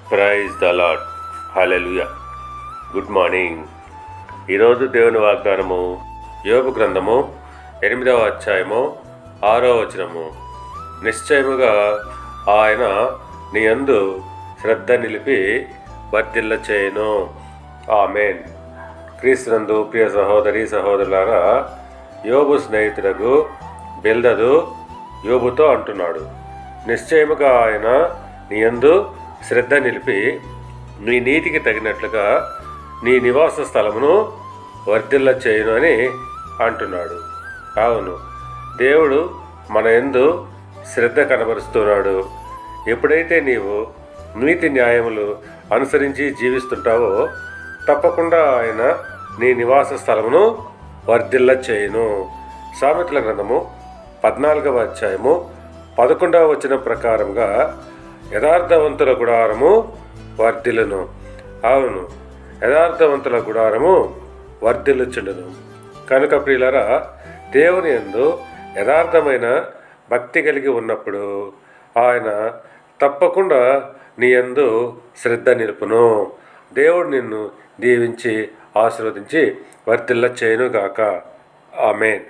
Praise the Lord. Hallelujah. Good morning. ఈరోజు దేవుని వాగ్దానము యోబు గ్రంథము 8వ అధ్యాయము 6వ వచనము. నిశ్చయముగా ఆయన నీ యందు శ్రద్ధ నిలిపి వర్ధిల్ల చేయును. ఆమేన్. క్రీస్తునందు ప్రియ సహోదరి సహోదరులారా, యోబు స్నేహితుడకు బిల్దదు యోబుతో అంటున్నాడు, నిశ్చయముగా ఆయన నీ యందు శ్రద్ధ నిలిపి నీ నీతికి తగినట్లుగా నీ నివాస స్థలమును వర్ధిల్ల చేయును అని అంటున్నాడు. అవును, దేవుడు మన యందు శ్రద్ధ కనబరుస్తున్నాడు. ఎప్పుడైతే నీవు నీతి న్యాయములు అనుసరించి జీవిస్తుంటావో తప్పకుండా ఆయన నీ నివాస స్థలమును వర్ధిల్ల చేయును. సామెతల గ్రంథము 14వ అధ్యాయము 11వ వచనం ప్రకారంగా యథార్థవంతుల గుడారము వర్ధిల్లును. అవును, యథార్థవంతుల గుడారము వర్ధిల్లుచుండును. కనుక ప్రియులారా, దేవుని యందు యథార్థమైన భక్తి కలిగి ఉన్నప్పుడు ఆయన తప్పకుండా నీ యందు శ్రద్ధ నిలుపును. దేవుడు నిన్ను దీవించి ఆశీర్వదించి వర్ధిల్ల చేయునుగాక. ఆమేన్.